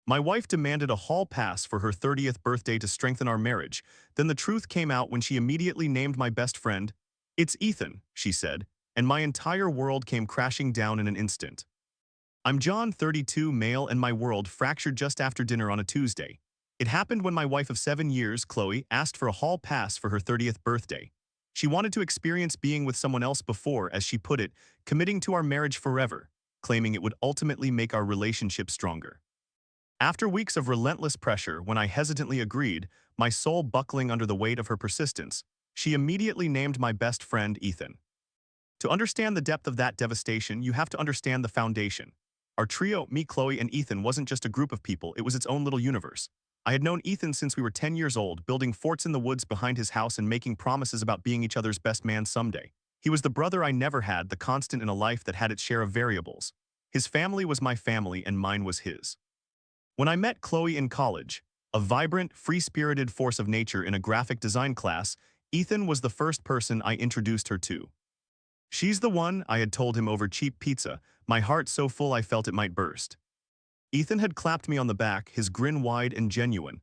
My wife demanded a hall pass for her 30th birthday to strengthen our marriage. Then the truth came out when she immediately named my best friend. "It's Ethan," she said, and my entire world came crashing down in an instant. I'm John, 32, male, and my world fractured just after dinner on a Tuesday. It happened when my wife of 7 years, Chloe, asked for a hall pass for her 30th birthday. She wanted to experience being with someone else before, as she put it, committing to our marriage forever, claiming it would ultimately make our relationship stronger. After weeks of relentless pressure, when I hesitantly agreed, my soul buckling under the weight of her persistence, she immediately named my best friend Ethan. To understand the depth of that devastation, you have to understand the foundation. Our trio, me, Chloe, and Ethan, wasn't just a group of people, it was its own little universe. I had known Ethan since we were 10 years old, building forts in the woods behind his house and making promises about being each other's best man someday. He was the brother I never had, the constant in a life that had its share of variables. His family was my family and mine was his. When I met Chloe in college, a vibrant, free-spirited force of nature in a graphic design class, Ethan was the first person I introduced her to. "She's the one," I had told him over cheap pizza, my heart so full I felt it might burst. Ethan had clapped me on the back, his grin wide and genuine.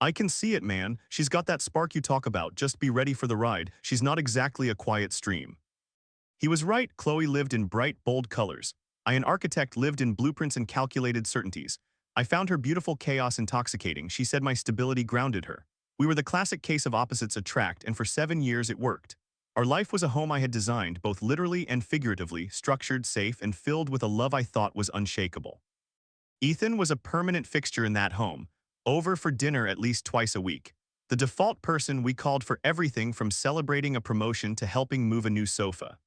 "I can see it, man. She's got that spark you talk about. Just be ready for the ride. She's not exactly a quiet stream." He was right. Chloe lived in bright, bold colors. I, an architect, lived in blueprints and calculated certainties. I found her beautiful chaos intoxicating. She said my stability grounded her. We were the classic case of opposites attract, and for 7 years it worked. Our life was a home I had designed, both literally and figuratively, structured, safe, and filled with a love I thought was unshakable. Ethan was a permanent fixture in that home, over for dinner at least twice a week. The default person we called for everything from celebrating a promotion to helping move a new sofa.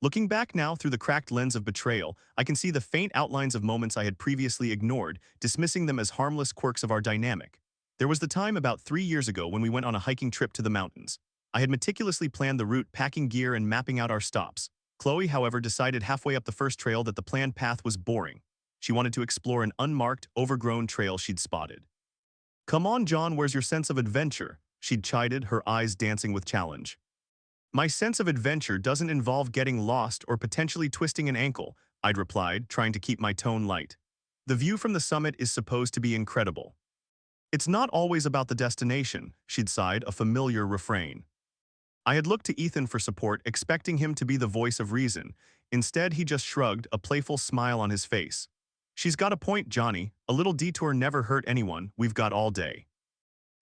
Looking back now through the cracked lens of betrayal, I can see the faint outlines of moments I had previously ignored, dismissing them as harmless quirks of our dynamic. There was the time about 3 years ago when we went on a hiking trip to the mountains. I had meticulously planned the route, packing gear and mapping out our stops. Chloe, however, decided halfway up the first trail that the planned path was boring. She wanted to explore an unmarked, overgrown trail she'd spotted. "Come on, John, where's your sense of adventure?" she'd chided, her eyes dancing with challenge. "My sense of adventure doesn't involve getting lost or potentially twisting an ankle," I'd replied, trying to keep my tone light. "The view from the summit is supposed to be incredible." "It's not always about the destination," she'd sighed, a familiar refrain. I had looked to Ethan for support, expecting him to be the voice of reason. Instead, he just shrugged, a playful smile on his face. "She's got a point, Johnny. A little detour never hurt anyone. We've got all day."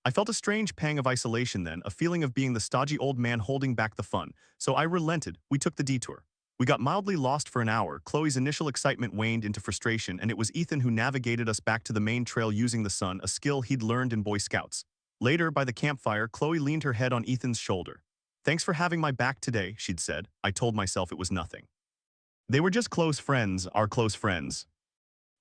I felt a strange pang of isolation then, a feeling of being the stodgy old man holding back the fun. So I relented. We took the detour. We got mildly lost for an hour. Chloe's initial excitement waned into frustration, and it was Ethan who navigated us back to the main trail using the sun, a skill he'd learned in Boy Scouts. Later, by the campfire, Chloe leaned her head on Ethan's shoulder. "Thanks for having my back today," she'd said. I told myself it was nothing. They were just close friends, our close friends.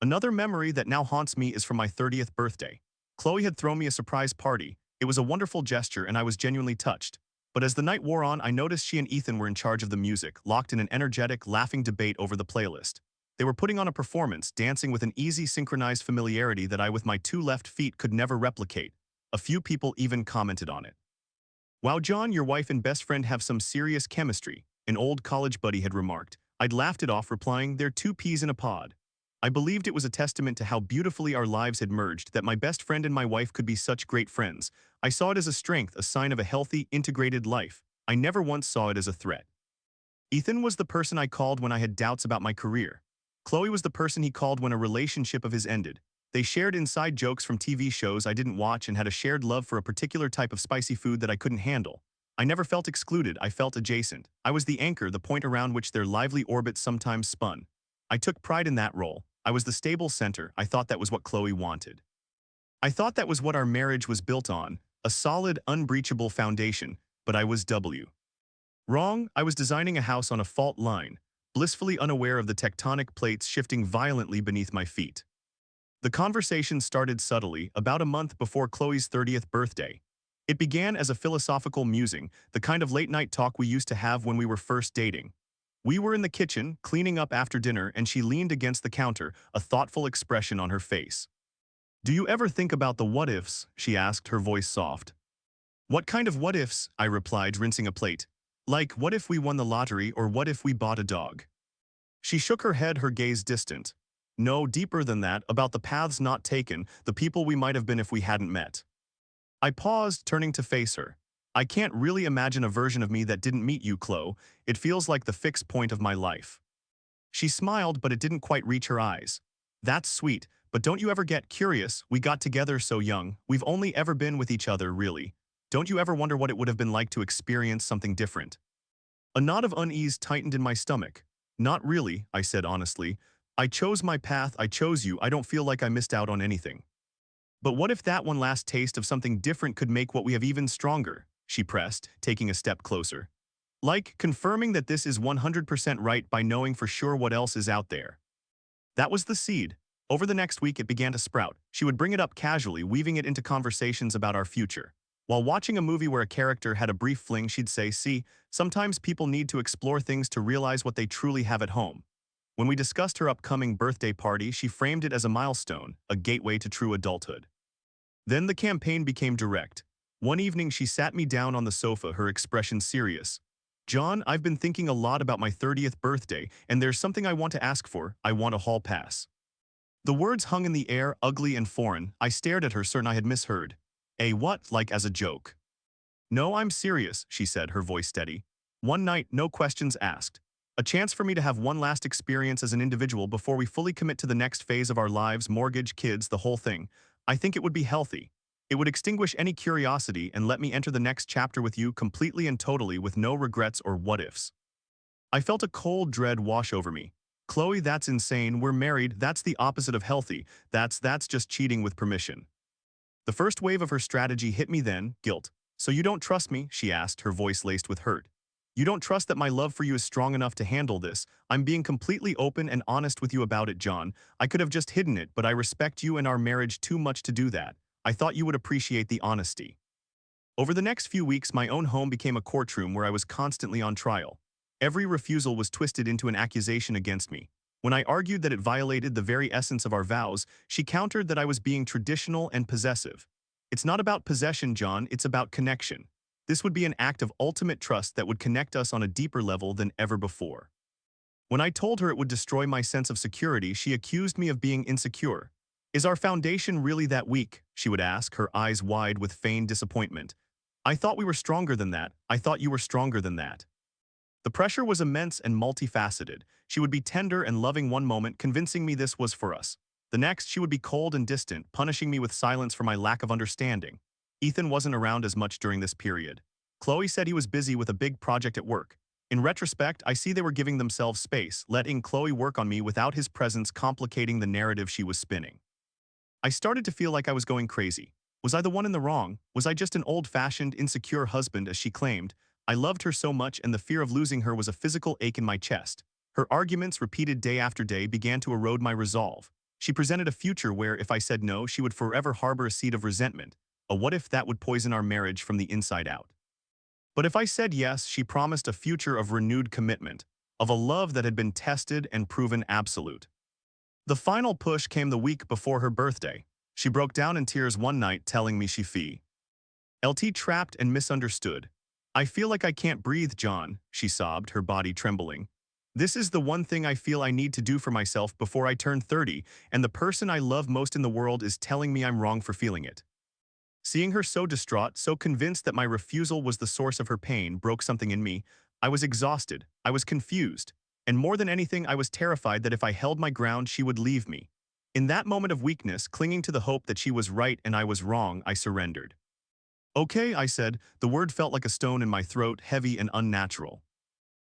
Another memory that now haunts me is from my 30th birthday. Chloe had thrown me a surprise party. It was a wonderful gesture and I was genuinely touched. But as the night wore on, I noticed she and Ethan were in charge of the music, locked in an energetic, laughing debate over the playlist. They were putting on a performance, dancing with an easy, synchronized familiarity that I with my two left feet could never replicate. A few people even commented on it. "Wow, John, your wife and best friend have some serious chemistry," an old college buddy had remarked. I'd laughed it off, replying, "They're two peas in a pod." I believed it was a testament to how beautifully our lives had merged, that my best friend and my wife could be such great friends. I saw it as a strength, a sign of a healthy, integrated life. I never once saw it as a threat. Ethan was the person I called when I had doubts about my career. Chloe was the person he called when a relationship of his ended. They shared inside jokes from TV shows I didn't watch and had a shared love for a particular type of spicy food that I couldn't handle. I never felt excluded, I felt adjacent. I was the anchor, the point around which their lively orbits sometimes spun. I took pride in that role. I was the stable center. I thought that was what Chloe wanted. I thought that was what our marriage was built on, a solid, unbreachable foundation, but I was wrong. I was designing a house on a fault line, blissfully unaware of the tectonic plates shifting violently beneath my feet. The conversation started subtly, about a month before Chloe's 30th birthday. It began as a philosophical musing, the kind of late-night talk we used to have when we were first dating. We were in the kitchen, cleaning up after dinner, and she leaned against the counter, a thoughtful expression on her face. "Do you ever think about the what-ifs?" she asked, her voice soft. "What kind of what-ifs?" I replied, rinsing a plate. "Like, what if we won the lottery, or what if we bought a dog?" She shook her head, her gaze distant. No, deeper than that, about the paths not taken, the people we might have been if we hadn't met. I paused, turning to face her. I can't really imagine a version of me that didn't meet you, Chloe. It feels like the fixed point of my life. She smiled, but it didn't quite reach her eyes. That's sweet, but don't you ever get curious? We got together so young. We've only ever been with each other, really. Don't you ever wonder what it would have been like to experience something different? A knot of unease tightened in my stomach. Not really, I said honestly. I chose my path, I chose you, I don't feel like I missed out on anything. But what if that one last taste of something different could make what we have even stronger? She pressed, taking a step closer. Like confirming that this is 100% right by knowing for sure what else is out there. That was the seed. Over the next week, it began to sprout. She would bring it up casually, weaving it into conversations about our future. While watching a movie where a character had a brief fling, she'd say, see, sometimes people need to explore things to realize what they truly have at home. When we discussed her upcoming birthday party, she framed it as a milestone, a gateway to true adulthood. Then the campaign became direct. One evening, she sat me down on the sofa, her expression serious. John, I've been thinking a lot about my 30th birthday, and there's something I want to ask for. I want a hall pass. The words hung in the air, ugly and foreign. I stared at her, certain I had misheard. A what, like as a joke? No, I'm serious, she said, her voice steady. One night, no questions asked. A chance for me to have one last experience as an individual before we fully commit to the next phase of our lives, mortgage, kids, the whole thing. I think it would be healthy. It would extinguish any curiosity and let me enter the next chapter with you completely and totally with no regrets or what-ifs. I felt a cold dread wash over me. Chloe, that's insane. We're married. That's the opposite of healthy. That's just cheating with permission. The first wave of her strategy hit me then, guilt. So you don't trust me? She asked, her voice laced with hurt. You don't trust that my love for you is strong enough to handle this. I'm being completely open and honest with you about it, John. I could have just hidden it, but I respect you and our marriage too much to do that. I thought you would appreciate the honesty. Over the next few weeks, my own home became a courtroom where I was constantly on trial. Every refusal was twisted into an accusation against me. When I argued that it violated the very essence of our vows, she countered that I was being traditional and possessive. It's not about possession, John, it's about connection. This would be an act of ultimate trust that would connect us on a deeper level than ever before. When I told her it would destroy my sense of security, she accused me of being insecure. Is our foundation really that weak? She would ask, her eyes wide with feigned disappointment. I thought we were stronger than that. I thought you were stronger than that. The pressure was immense and multifaceted. She would be tender and loving one moment, convincing me this was for us. The next, she would be cold and distant, punishing me with silence for my lack of understanding. Ethan wasn't around as much during this period. Chloe said he was busy with a big project at work. In retrospect, I see they were giving themselves space, letting Chloe work on me without his presence complicating the narrative she was spinning. I started to feel like I was going crazy. Was I the one in the wrong? Was I just an old-fashioned, insecure husband, as she claimed? I loved her so much, and the fear of losing her was a physical ache in my chest. Her arguments, repeated day after day, began to erode my resolve. She presented a future where, if I said no, she would forever harbor a seed of resentment. A what if that would poison our marriage from the inside out. But if I said yes, she promised a future of renewed commitment, of a love that had been tested and proven absolute. The final push came the week before her birthday. She broke down in tears one night, telling me she felt trapped and misunderstood. I feel like I can't breathe, John, she sobbed, her body trembling. This is the one thing I feel I need to do for myself before I turn 30, and the person I love most in the world is telling me I'm wrong for feeling it. Seeing her so distraught, so convinced that my refusal was the source of her pain, broke something in me. I was exhausted, I was confused, and more than anything, I was terrified that if I held my ground, she would leave me. In that moment of weakness, clinging to the hope that she was right and I was wrong, I surrendered. Okay, I said. The word felt like a stone in my throat, heavy and unnatural.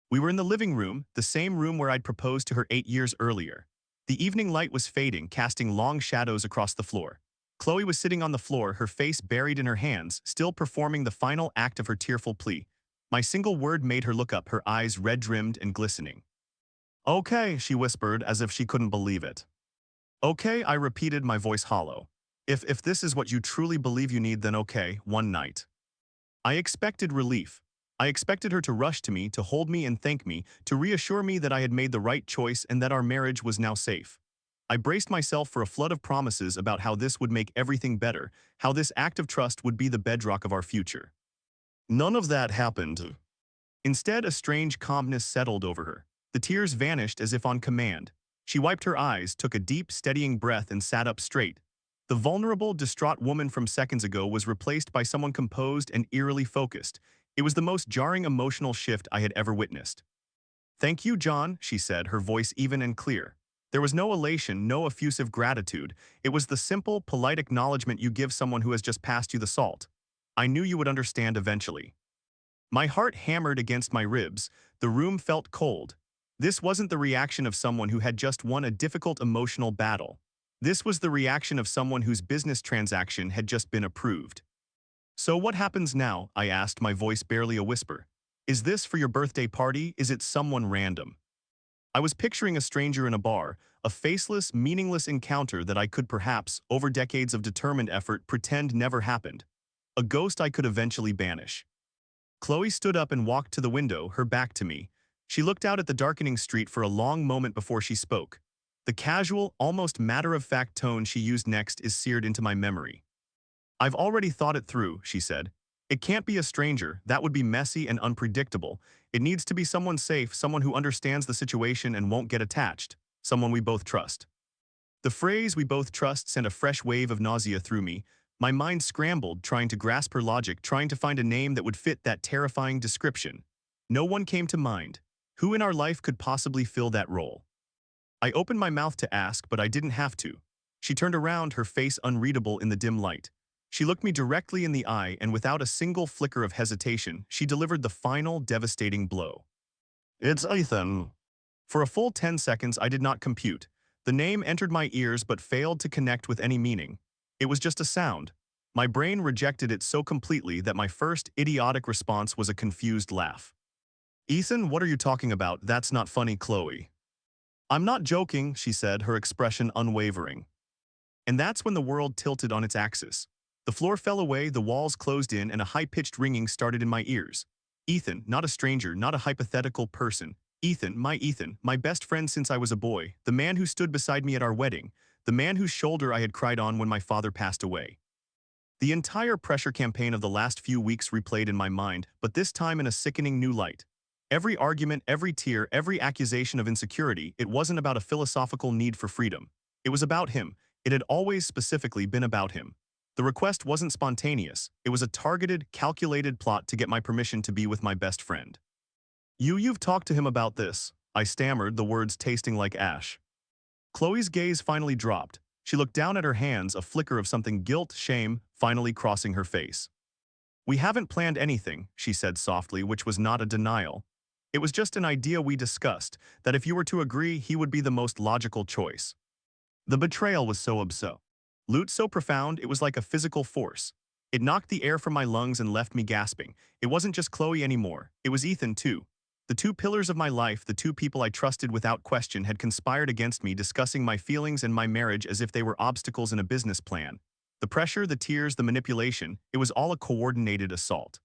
We were in the living room, the same room where I'd proposed to her 8 years earlier. The evening light was fading, casting long shadows across the floor. Chloe was sitting on the floor, her face buried in her hands, still performing the final act of her tearful plea. My single word made her look up, her eyes red-rimmed and glistening. Okay, she whispered, as if she couldn't believe it. Okay, I repeated, my voice hollow. If this is what you truly believe you need, then okay, one night. I expected relief. I expected her to rush to me, to hold me and thank me, to reassure me that I had made the right choice and that our marriage was now safe. I braced myself for a flood of promises about how this would make everything better, how this act of trust would be the bedrock of our future. None of that happened. Instead, a strange calmness settled over her. The tears vanished as if on command. She wiped her eyes, took a deep, steadying breath, and sat up straight. The vulnerable, distraught woman from seconds ago was replaced by someone composed and eerily focused. It was the most jarring emotional shift I had ever witnessed. "Thank you, John," she said, her voice even and clear. There was no elation, no effusive gratitude. It was the simple, polite acknowledgement you give someone who has just passed you the salt. I knew you would understand eventually. My heart hammered against my ribs. The room felt cold. This wasn't the reaction of someone who had just won a difficult emotional battle. This was the reaction of someone whose business transaction had just been approved. "So what happens now?" I asked, my voice barely a whisper. "Is this for your birthday party? Is it someone random?" I was picturing a stranger in a bar, a faceless, meaningless encounter that I could perhaps, over decades of determined effort, pretend never happened. A ghost I could eventually banish. Chloe stood up and walked to the window, her back to me. She looked out at the darkening street for a long moment before she spoke. The casual, almost matter-of-fact tone she used next is seared into my memory. "I've already thought it through," she said. "It can't be a stranger, that would be messy and unpredictable. It needs to be someone safe, someone who understands the situation and won't get attached, someone we both trust." The phrase "we both trust" sent a fresh wave of nausea through me. My mind scrambled, trying to grasp her logic, trying to find a name that would fit that terrifying description. No one came to mind. Who in our life could possibly fill that role? I opened my mouth to ask, but I didn't have to. She turned around, her face unreadable in the dim light. She looked me directly in the eye, and without a single flicker of hesitation, she delivered the final, devastating blow. "It's Ethan." For a full 10 seconds, I did not compute. The name entered my ears but failed to connect with any meaning. It was just a sound. My brain rejected it so completely that my first idiotic response was a confused laugh. "Ethan, what are you talking about? That's not funny, Chloe." "I'm not joking," she said, her expression unwavering. And that's when the world tilted on its axis. The floor fell away, the walls closed in, and a high-pitched ringing started in my ears. Ethan, not a stranger, not a hypothetical person. Ethan, my best friend since I was a boy, the man who stood beside me at our wedding, the man whose shoulder I had cried on when my father passed away. The entire pressure campaign of the last few weeks replayed in my mind, but this time in a sickening new light. Every argument, every tear, every accusation of insecurity, it wasn't about a philosophical need for freedom. It was about him. It had always specifically been about him. The request wasn't spontaneous. It was a targeted, calculated plot to get my permission to be with my best friend. You've talked to him about this," I stammered, the words tasting like ash. Chloe's gaze finally dropped. She looked down at her hands, a flicker of something guilt, shame, finally crossing her face. "We haven't planned anything," she said softly, which was not a denial. "It was just an idea we discussed, that if you were to agree, he would be the most logical choice." The betrayal was so absurd. Loot so profound, it was like a physical force. It knocked the air from my lungs and left me gasping. It wasn't just Chloe anymore. It was Ethan, too. The two pillars of my life, the two people I trusted without question, had conspired against me, discussing my feelings and my marriage as if they were obstacles in a business plan. The pressure, the tears, the manipulation, it was all a coordinated assault.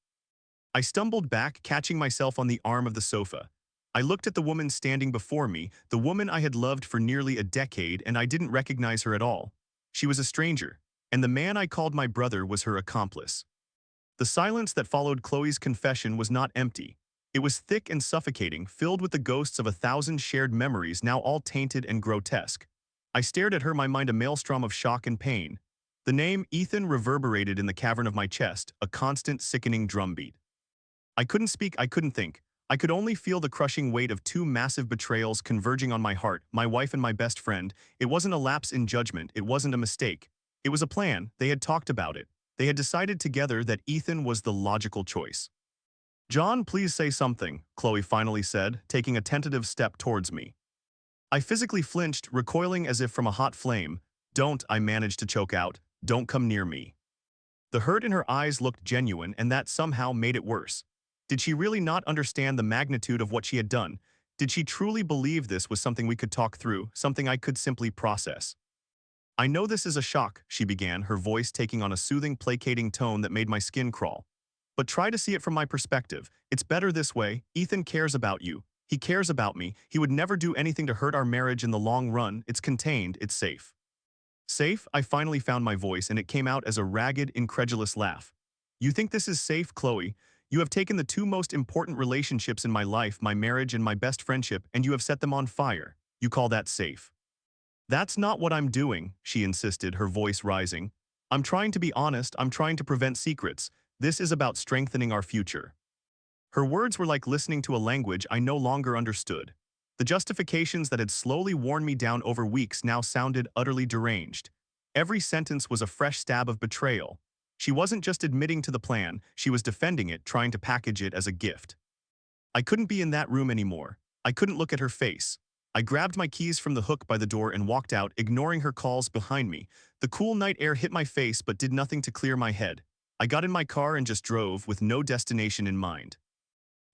I stumbled back, catching myself on the arm of the sofa. I looked at the woman standing before me, the woman I had loved for nearly a decade, and I didn't recognize her at all. She was a stranger, and the man I called my brother was her accomplice. The silence that followed Chloe's confession was not empty. It was thick and suffocating, filled with the ghosts of 1,000 shared memories, now all tainted and grotesque. I stared at her, my mind a maelstrom of shock and pain. The name Ethan reverberated in the cavern of my chest, a constant, sickening drumbeat. I couldn't speak, I couldn't think. I could only feel the crushing weight of two massive betrayals converging on my heart, my wife and my best friend. It wasn't a lapse in judgment, it wasn't a mistake. It was a plan, they had talked about it. They had decided together that Ethan was the logical choice. "John, please say something," Chloe finally said, taking a tentative step towards me. I physically flinched, recoiling as if from a hot flame. "Don't," I managed to choke out. "Don't come near me." The hurt in her eyes looked genuine, and that somehow made it worse. Did she really not understand the magnitude of what she had done? Did she truly believe this was something we could talk through, something I could simply process? "I know this is a shock," she began, her voice taking on a soothing, placating tone that made my skin crawl. "But try to see it from my perspective. It's better this way. Ethan cares about you. He cares about me. He would never do anything to hurt our marriage in the long run. It's contained. It's safe." "Safe?" I finally found my voice, and it came out as a ragged, incredulous laugh. "You think this is safe, Chloe? You have taken the two most important relationships in my life, my marriage and my best friendship, and you have set them on fire. You call that safe? That's not what I'm doing, she insisted, her voice rising. I'm trying to be honest, I'm trying to prevent secrets. This is about strengthening our future. Her words were like listening to a language I no longer understood. The justifications that had slowly worn me down over weeks now sounded utterly deranged. Every sentence was a fresh stab of betrayal. She wasn't just admitting to the plan, she was defending it, trying to package it as a gift. I couldn't be in that room anymore. I couldn't look at her face. I grabbed my keys from the hook by the door and walked out, ignoring her calls behind me. The cool night air hit my face but did nothing to clear my head. I got in my car and just drove with no destination in mind.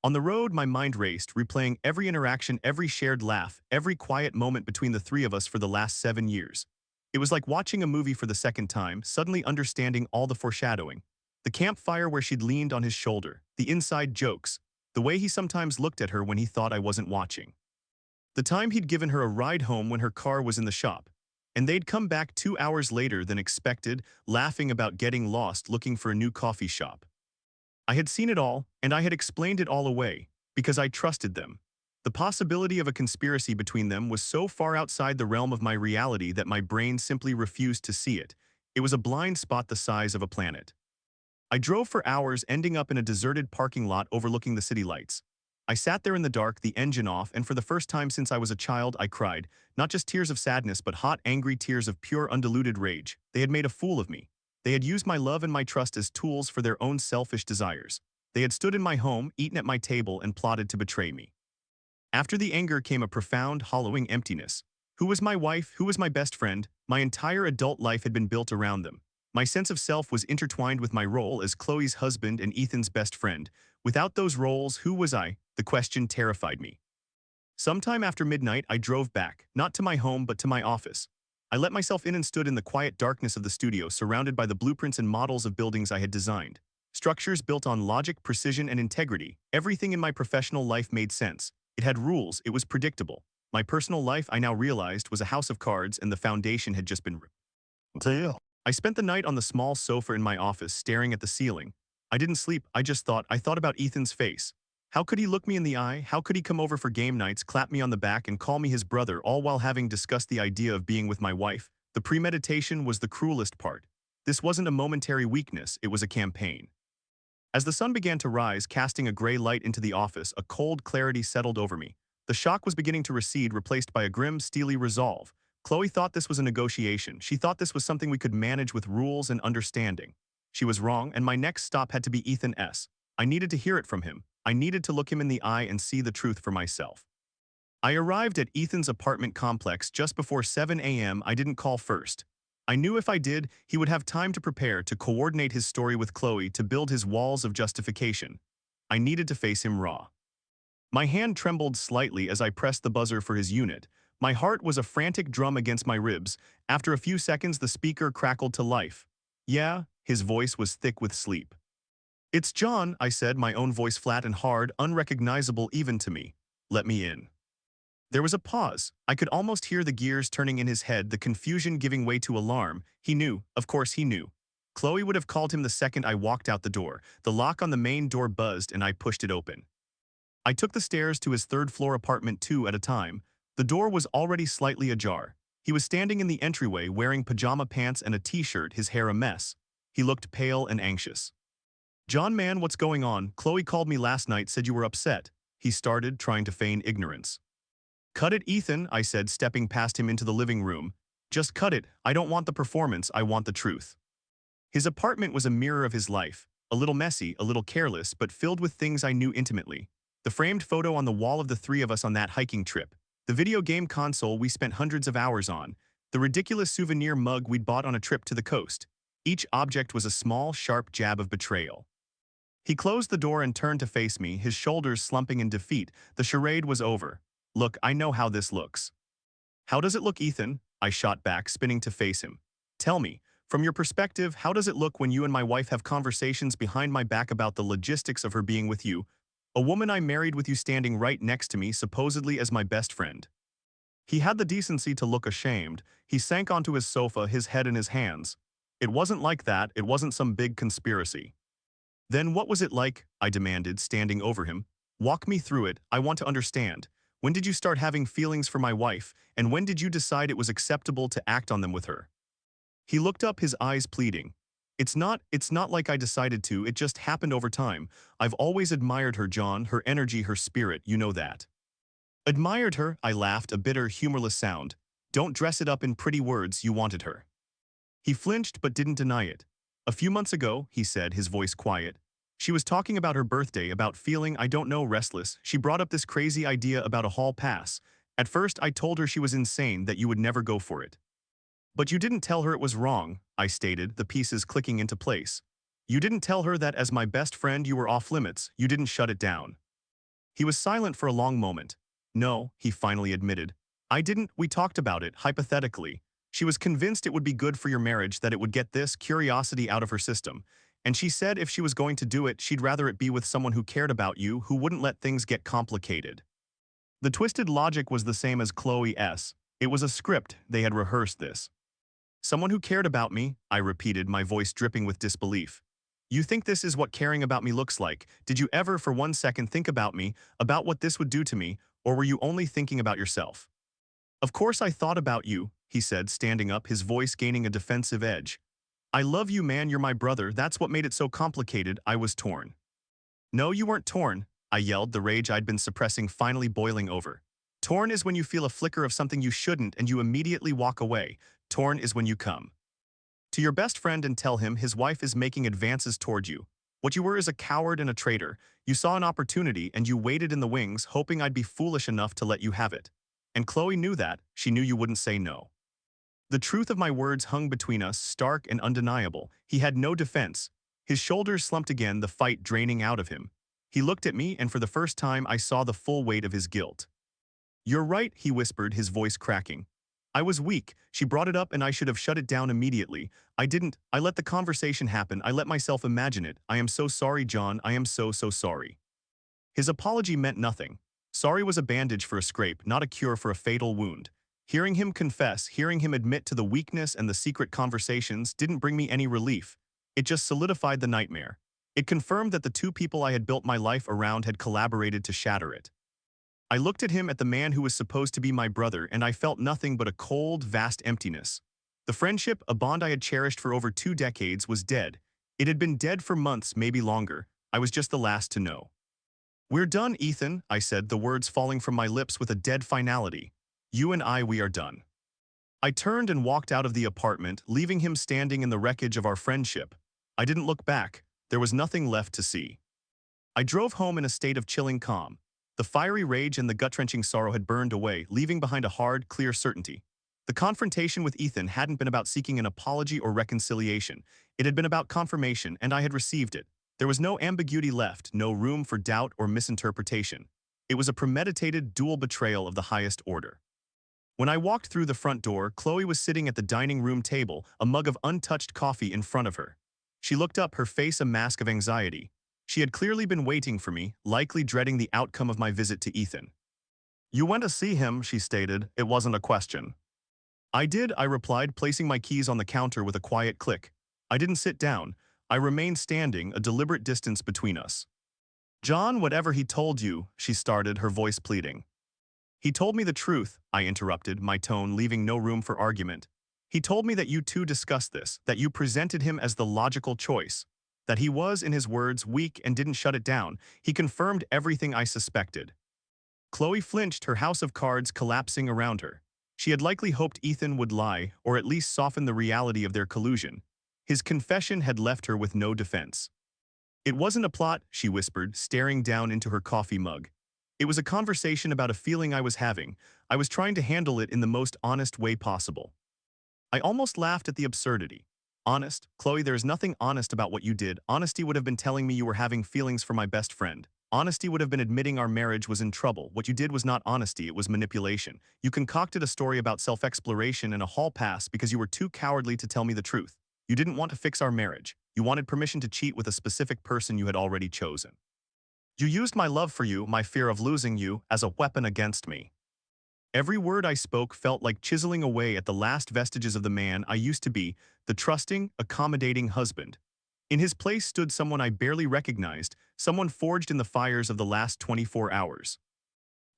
On the road, my mind raced, replaying every interaction, every shared laugh, every quiet moment between the three of us for the last 7 years. It was like watching a movie for the second time, suddenly understanding all the foreshadowing. The campfire where she'd leaned on his shoulder, the inside jokes, the way he sometimes looked at her when he thought I wasn't watching. The time he'd given her a ride home when her car was in the shop, and they'd come back 2 hours later than expected, laughing about getting lost looking for a new coffee shop. I had seen it all, and I had explained it all away, because I trusted them. The possibility of a conspiracy between them was so far outside the realm of my reality that my brain simply refused to see it. It was a blind spot the size of a planet. I drove for hours, ending up in a deserted parking lot overlooking the city lights. I sat there in the dark, the engine off, and for the first time since I was a child, I cried, not just tears of sadness but hot, angry tears of pure, undiluted rage. They had made a fool of me. They had used my love and my trust as tools for their own selfish desires. They had stood in my home, eaten at my table, and plotted to betray me. After the anger came a profound, hollowing emptiness. Who was my wife? Who was my best friend? My entire adult life had been built around them. My sense of self was intertwined with my role as Chloe's husband and Ethan's best friend. Without those roles, who was I? The question terrified me. Sometime after midnight, I drove back, not to my home but to my office. I let myself in and stood in the quiet darkness of the studio, surrounded by the blueprints and models of buildings I had designed. Structures built on logic, precision, and integrity. Everything in my professional life made sense. It had rules, it was predictable. My personal life, I now realized, was a house of cards and the foundation had just been ripped. Deal. I spent the night on the small sofa in my office, staring at the ceiling. I didn't sleep, I thought about Ethan's face. How could he look me in the eye? How could he come over for game nights, clap me on the back, and call me his brother, all while having discussed the idea of being with my wife? The premeditation was the cruelest part. This wasn't a momentary weakness, it was a campaign. As the sun began to rise, casting a gray light into the office, a cold clarity settled over me. The shock was beginning to recede, replaced by a grim, steely resolve. Chloe thought this was a negotiation. She thought this was something we could manage with rules and understanding. She was wrong, and my next stop had to be Ethan S. I needed to hear it from him. I needed to look him in the eye and see the truth for myself. I arrived at Ethan's apartment complex just before 7 a.m. I didn't call first. I knew if I did, he would have time to prepare, to coordinate his story with Chloe, to build his walls of justification. I needed to face him raw. My hand trembled slightly as I pressed the buzzer for his unit. My heart was a frantic drum against my ribs. After a few seconds, the speaker crackled to life. Yeah, his voice was thick with sleep. "It's John," I said, my own voice flat and hard, unrecognizable even to me. "Let me in." There was a pause. I could almost hear the gears turning in his head, the confusion giving way to alarm. He knew. Of course he knew. Chloe would have called him the second I walked out the door. The lock on the main door buzzed and I pushed it open. I took the stairs to his third-floor apartment 2 at a time. The door was already slightly ajar. He was standing in the entryway wearing pajama pants and a t-shirt, his hair a mess. He looked pale and anxious. "John, man, what's going on? Chloe called me last night, said you were upset." He started, trying to feign ignorance. "Cut it, Ethan," I said, stepping past him into the living room. "Just cut it. I don't want the performance, I want the truth." His apartment was a mirror of his life. A little messy, a little careless, but filled with things I knew intimately. The framed photo on the wall of the three of us on that hiking trip. The video game console we spent hundreds of hours on. The ridiculous souvenir mug we'd bought on a trip to the coast. Each object was a small, sharp jab of betrayal. He closed the door and turned to face me, his shoulders slumping in defeat. The charade was over. "Look, I know how this looks." "How does it look, Ethan?" I shot back, spinning to face him. "Tell me, from your perspective, how does it look when you and my wife have conversations behind my back about the logistics of her being with you? A woman I married with you standing right next to me, supposedly as my best friend." He had the decency to look ashamed. He sank onto his sofa, his head in his hands. "It wasn't like that. It wasn't some big conspiracy." "Then what was it like?" I demanded, standing over him. "Walk me through it. I want to understand. When did you start having feelings for my wife, and when did you decide it was acceptable to act on them with her? He looked up, his eyes pleading. It's not like I decided to, it just happened over time. I've always admired her, John, her energy, her spirit, you know that. Admired her, I laughed, a bitter, humorless sound. Don't dress it up in pretty words, you wanted her. He flinched but didn't deny it. A few months ago, he said, his voice quiet. She was talking about her birthday, about feeling, I don't know, restless. She brought up this crazy idea about a hall pass. At first, I told her she was insane, that you would never go for it. But you didn't tell her it was wrong, I stated, the pieces clicking into place. You didn't tell her that as my best friend you were off limits, you didn't shut it down. He was silent for a long moment. No, he finally admitted. I didn't, we talked about it, hypothetically. She was convinced it would be good for your marriage, that it would get this curiosity out of her system. And she said if she was going to do it, she'd rather it be with someone who cared about you, who wouldn't let things get complicated. The twisted logic was the same as Chloe's. It was a script, they had rehearsed this. Someone who cared about me, I repeated, my voice dripping with disbelief. You think this is what caring about me looks like? Did you ever for 1 second think about me, about what this would do to me, or were you only thinking about yourself? Of course I thought about you, he said, standing up, his voice gaining a defensive edge. I love you, man, you're my brother, that's what made it so complicated. I was torn. No, you weren't torn, I yelled, the rage I'd been suppressing finally boiling over. Torn is when you feel a flicker of something you shouldn't and you immediately walk away. Torn is when you come to your best friend and tell him his wife is making advances toward you. What you were is a coward and a traitor. You saw an opportunity and you waited in the wings, hoping I'd be foolish enough to let you have it. And Chloe knew that. She knew you wouldn't say no. The truth of my words hung between us, stark and undeniable. He had no defense. His shoulders slumped again, the fight draining out of him. He looked at me, and for the first time I saw the full weight of his guilt. You're right, he whispered, his voice cracking. I was weak. She brought it up and I should have shut it down immediately. I didn't. I let the conversation happen. I let myself imagine it. I am so sorry, John. I am so sorry. His apology meant nothing. Sorry was a bandage for a scrape, not a cure for a fatal wound. Hearing him confess, hearing him admit to the weakness and the secret conversations didn't bring me any relief. It just solidified the nightmare. It confirmed that the two people I had built my life around had collaborated to shatter it. I looked at him, at the man who was supposed to be my brother, and I felt nothing but a cold, vast emptiness. The friendship, a bond I had cherished for over 2 decades, was dead. It had been dead for months, maybe longer. I was just the last to know. We're done, Ethan, I said, the words falling from my lips with a dead finality. You and I, we are done. I turned and walked out of the apartment, leaving him standing in the wreckage of our friendship. I didn't look back. There was nothing left to see. I drove home in a state of chilling calm. The fiery rage and the gut-wrenching sorrow had burned away, leaving behind a hard, clear certainty. The confrontation with Ethan hadn't been about seeking an apology or reconciliation. It had been about confirmation, and I had received it. There was no ambiguity left, no room for doubt or misinterpretation. It was a premeditated, dual betrayal of the highest order. When I walked through the front door, Chloe was sitting at the dining room table, a mug of untouched coffee in front of her. She looked up, her face a mask of anxiety. She had clearly been waiting for me, likely dreading the outcome of my visit to Ethan. You went to see him, she stated. It wasn't a question. I did, I replied, placing my keys on the counter with a quiet click. I didn't sit down. I remained standing, a deliberate distance between us. John, whatever he told you, she started, her voice pleading. He told me the truth, I interrupted, my tone leaving no room for argument. He told me that you two discussed this, that you presented him as the logical choice. That he was, in his words, weak and didn't shut it down. He confirmed everything I suspected. Chloe flinched, her house of cards collapsing around her. She had likely hoped Ethan would lie, or at least soften the reality of their collusion. His confession had left her with no defense. It wasn't a plot, she whispered, staring down into her coffee mug. It was a conversation about a feeling I was having. I was trying to handle it in the most honest way possible. I almost laughed at the absurdity. Honest? Chloe, there is nothing honest about what you did. Honesty would have been telling me you were having feelings for my best friend. Honesty would have been admitting our marriage was in trouble. What you did was not honesty, it was manipulation. You concocted a story about self-exploration and a hall pass because you were too cowardly to tell me the truth. You didn't want to fix our marriage. You wanted permission to cheat with a specific person you had already chosen. You used my love for you, my fear of losing you, as a weapon against me. Every word I spoke felt like chiseling away at the last vestiges of the man I used to be, the trusting, accommodating husband. In his place stood someone I barely recognized, someone forged in the fires of the last 24 hours.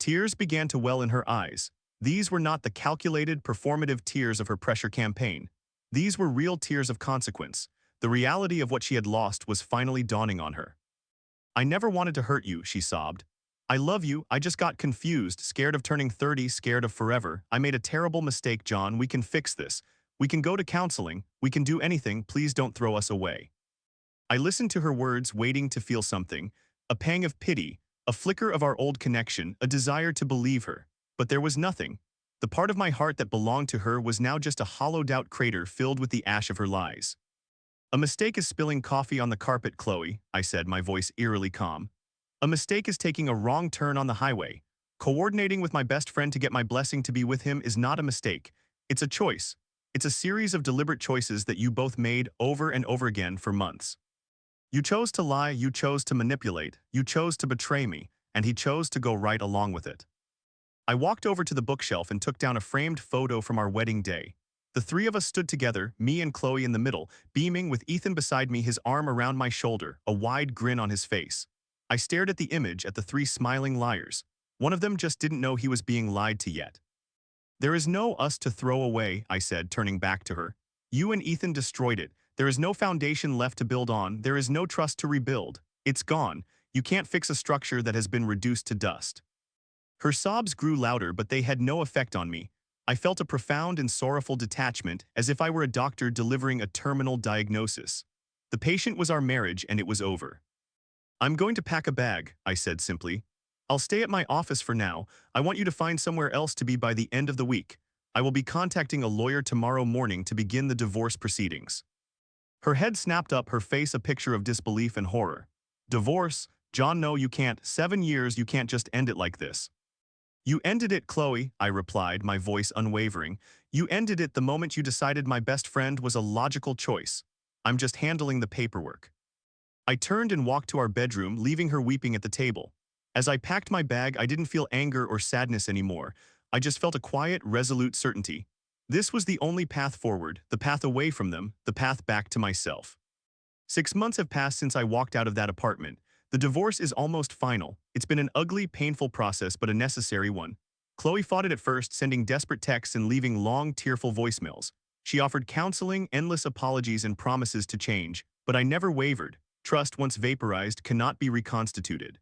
Tears began to well in her eyes. These were not the calculated, performative tears of her pressure campaign. These were real tears of consequence. The reality of what she had lost was finally dawning on her. I never wanted to hurt you, she sobbed. I love you, I just got confused, scared of turning 30, scared of forever. I made a terrible mistake, John, we can fix this. We can go to counseling, we can do anything, please don't throw us away. I listened to her words, waiting to feel something, a pang of pity, a flicker of our old connection, a desire to believe her. But there was nothing. The part of my heart that belonged to her was now just a hollowed-out crater filled with the ash of her lies. A mistake is spilling coffee on the carpet, Chloe, I said, my voice eerily calm. A mistake is taking a wrong turn on the highway. Coordinating with my best friend to get my blessing to be with him is not a mistake. It's a choice. It's a series of deliberate choices that you both made over and over again for months. You chose to lie, you chose to manipulate, you chose to betray me, and he chose to go right along with it. I walked over to the bookshelf and took down a framed photo from our wedding day. The three of us stood together, me and Chloe in the middle, beaming with Ethan beside me, his arm around my shoulder, a wide grin on his face. I stared at the image, at the three smiling liars. One of them just didn't know he was being lied to yet. There is no us to throw away, I said, turning back to her. You and Ethan destroyed it. There is no foundation left to build on. There is no trust to rebuild. It's gone. You can't fix a structure that has been reduced to dust. Her sobs grew louder, but they had no effect on me. I felt a profound and sorrowful detachment, as if I were a doctor delivering a terminal diagnosis. The patient was our marriage, and it was over. I'm going to pack a bag, I said simply. I'll stay at my office for now. I want you to find somewhere else to be by the end of the week. I will be contacting a lawyer tomorrow morning to begin the divorce proceedings. Her head snapped up, her face a picture of disbelief and horror. Divorce? John, no, you can't. 7 years, you can't just end it like this. You ended it, Chloe, I replied, my voice unwavering. You ended it the moment you decided my best friend was a logical choice. I'm just handling the paperwork. I turned and walked to our bedroom, leaving her weeping at the table. As I packed my bag, I didn't feel anger or sadness anymore. I just felt a quiet, resolute certainty. This was the only path forward, the path away from them, the path back to myself. 6 months have passed since I walked out of that apartment. The divorce is almost final. It's been an ugly, painful process, but a necessary one. Chloe fought it at first, sending desperate texts and leaving long, tearful voicemails. She offered counseling, endless apologies, and promises to change, but I never wavered. Trust, once vaporized, cannot be reconstituted.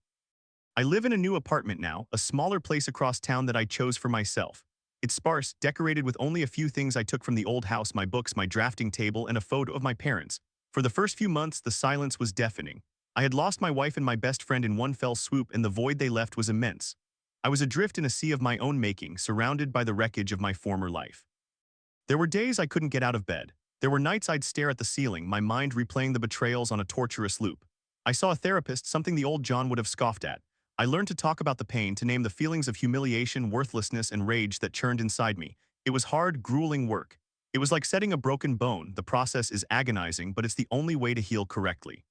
I live in a new apartment now, a smaller place across town that I chose for myself. It's sparse, decorated with only a few things I took from the old house, my books, my drafting table, and a photo of my parents. For the first few months, the silence was deafening. I had lost my wife and my best friend in one fell swoop, and the void they left was immense. I was adrift in a sea of my own making, surrounded by the wreckage of my former life. There were days I couldn't get out of bed. There were nights I'd stare at the ceiling, my mind replaying the betrayals on a torturous loop. I saw a therapist, something the old John would have scoffed at. I learned to talk about the pain, to name the feelings of humiliation, worthlessness, and rage that churned inside me. It was hard, grueling work. It was like setting a broken bone. The process is agonizing, but it's the only way to heal correctly.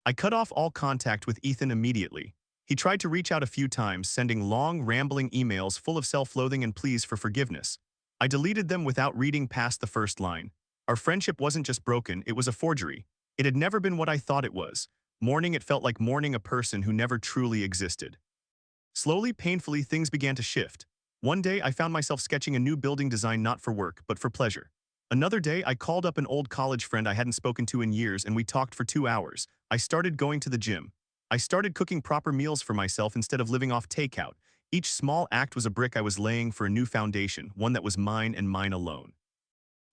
I cut off all contact with Ethan immediately. He tried to reach out a few times, sending long, rambling emails full of self-loathing and pleas for forgiveness. I deleted them without reading past the first line. Our friendship wasn't just broken, it was a forgery. It had never been what I thought it was. Mourning it felt like mourning a person who never truly existed. Slowly, painfully, things began to shift. One day, I found myself sketching a new building design not for work, but for pleasure. Another day, I called up an old college friend I hadn't spoken to in years, and we talked for 2 hours. I started going to the gym. I started cooking proper meals for myself instead of living off takeout. Each small act was a brick I was laying for a new foundation, one that was mine and mine alone.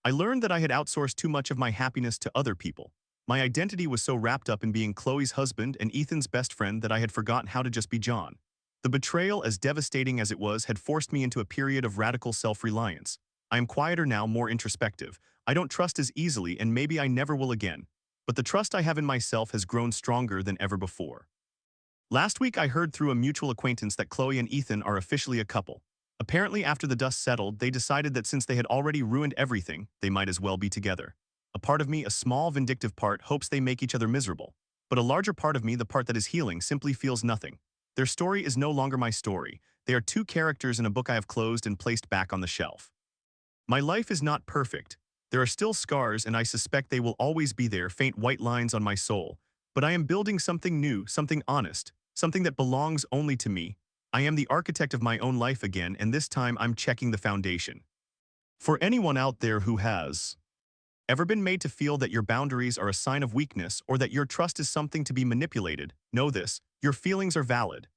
I learned that I had outsourced too much of my happiness to other people. My identity was so wrapped up in being Chloe's husband and Ethan's best friend that I had forgotten how to just be John. The betrayal, as devastating as it was, had forced me into a period of radical self-reliance. I am quieter now, more introspective. I don't trust as easily, and maybe I never will again. But the trust I have in myself has grown stronger than ever before. Last week, I heard through a mutual acquaintance that Chloe and Ethan are officially a couple. Apparently, after the dust settled, they decided that since they had already ruined everything, they might as well be together. A part of me, a small, vindictive part, hopes they make each other miserable. But a larger part of me, the part that is healing, simply feels nothing. Their story is no longer my story. They are two characters in a book I have closed and placed back on the shelf. My life is not perfect. There are still scars, and I suspect they will always be there, faint white lines on my soul. But I am building something new, something honest, something that belongs only to me. I am the architect of my own life again, and this time I'm checking the foundation. For anyone out there who has ever been made to feel that your boundaries are a sign of weakness or that your trust is something to be manipulated, know this, your feelings are valid.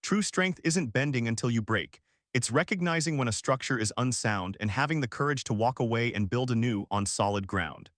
True strength isn't bending until you break. It's recognizing when a structure is unsound and having the courage to walk away and build anew on solid ground.